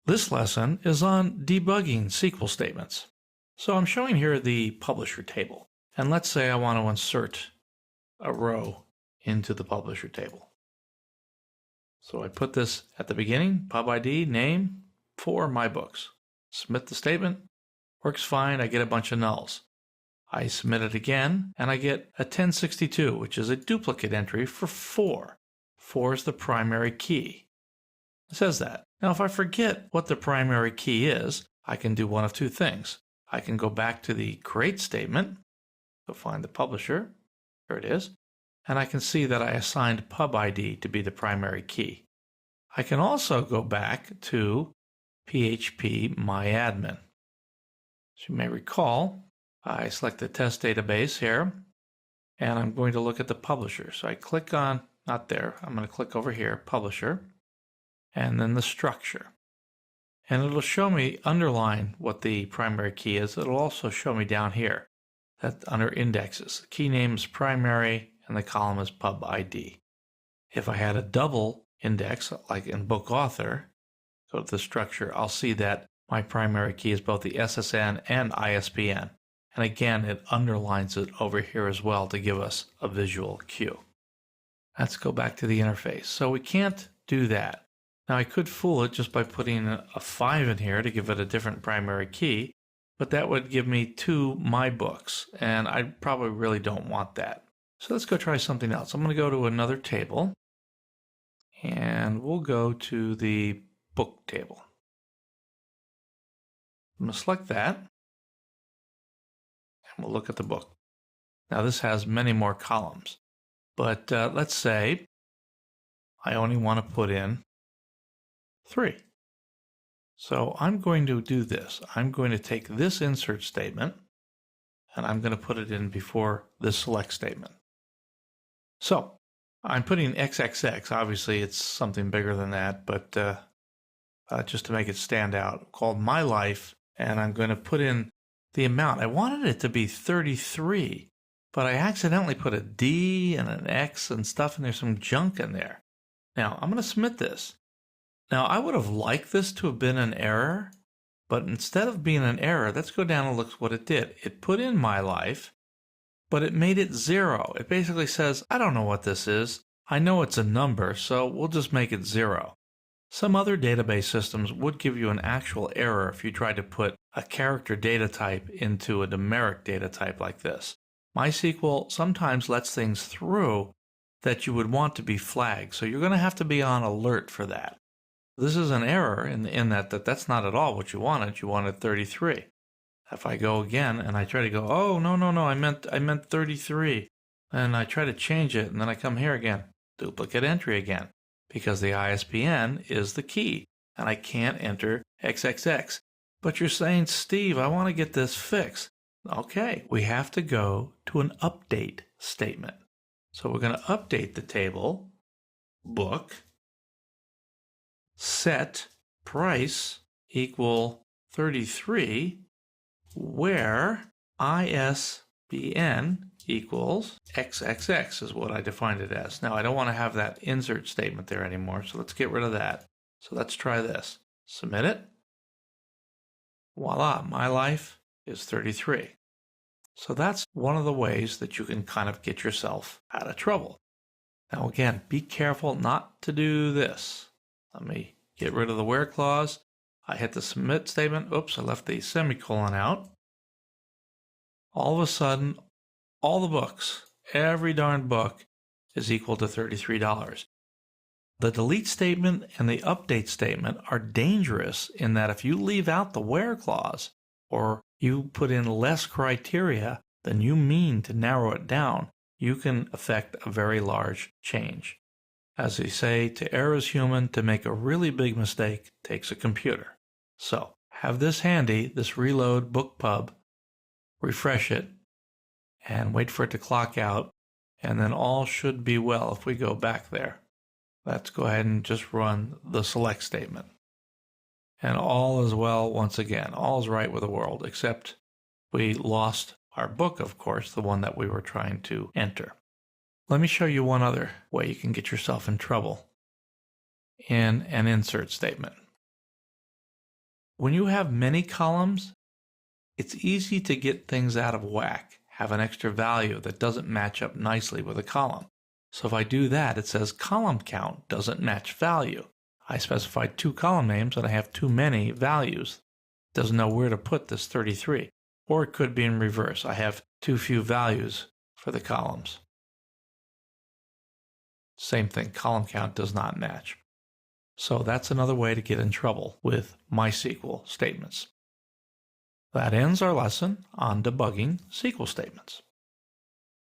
This lesson is on debugging SQL statements. So I'm showing here the publisher table. And let's say I want to insert a row into the publisher table. So I put this at the beginning, pub ID, name, for my books. Submit the statement, works fine, I get a bunch of nulls. I submit it again, and I get a 1062, which is a duplicate entry for 4. 4 is the primary key. It says that. Now, if I forget what the primary key is, I can do one of two things. I can go back to the create statement, go find the publisher, there it is, and I can see that I assigned pub ID to be the primary key. I can also go back to PHP myadmin. As you may recall, I select the test database here, and I'm going to look at the publisher. So I click on, not there, I'm going to click over here, publisher, and then the structure. And it'll show me, underline what the primary key is. It'll also show me down here that under indexes, the key name is primary and the column is pub ID. If I had a double index, like in book author, go to the structure, I'll see that my primary key is both the SSN and ISBN. And again, it underlines it over here as well to give us a visual cue. Let's go back to the interface. So we can't do that. Now I could fool it just by putting a 5 in here to give it a different primary key, but that would give me 2 my books, and I probably really don't want that. So let's go try something else. I'm going to go to another table, and we'll go to the book table. I'm going to select that, and we'll look at the book. Now this has many more columns, but let's say I only want to put in 3. So I'm going to do this. I'm going to take this insert statement and I'm going to put it in before this select statement. So I'm putting XXX. Obviously it's something bigger than that, but just to make it stand out, called My Life, and I'm going to put in the amount. I wanted it to be 33, but I accidentally put a D and an X and stuff, and there's some junk in there. Now I'm going to submit this. Now, I would have liked this to have been an error, but instead of being an error, let's go down and look what it did. It put in my life, but it made it 0. It basically says, I don't know what this is. I know it's a number, so we'll just make it 0. Some other database systems would give you an actual error if you tried to put a character data type into a numeric data type like this. MySQL sometimes lets things through that you would want to be flagged, so you're going to have to be on alert for that. This is an error in that that's not at all what you wanted. You wanted 33. If I go again and I try to go, oh, no, I meant 33. And I try to change it, and then I come here again, duplicate entry again, because the ISBN is the key, and I can't enter XXX. But you're saying, Steve, I want to get this fixed. Okay, we have to go to an update statement. So we're going to update the table, book, set price equal 33, where ISBN equals XXX is what I defined it as. Now, I don't want to have that insert statement there anymore, so let's get rid of that. So let's try this. Submit it. Voila, my life is 33. So that's one of the ways that you can kind of get yourself out of trouble. Now, again, be careful not to do this. Let me get rid of the where clause. I hit the submit statement. Oops, I left the semicolon out. All of a sudden, all the books, every darn book, is equal to $33. The delete statement and the update statement are dangerous in that if you leave out the where clause or you put in less criteria than you mean to narrow it down, you can affect a very large change. As they say, to err is human, to make a really big mistake takes a computer. So have this handy, this reload book pub, refresh it, and wait for it to clock out, and then all should be well if we go back there. Let's go ahead and just run the select statement. And all is well once again. All is right with the world, except we lost our book, of course, the one that we were trying to enter. Let me show you one other way you can get yourself in trouble in an insert statement. when you have many columns, it's easy to get things out of whack, have an extra value that doesn't match up nicely with a column. So if I do that, it says column count doesn't match value. I specified 2 column names and I have too many values. It doesn't know where to put this 33. Or it could be in reverse. I have too few values for the columns. Same thing, column count does not match. So that's another way to get in trouble with MySQL statements. That ends our lesson on debugging SQL statements.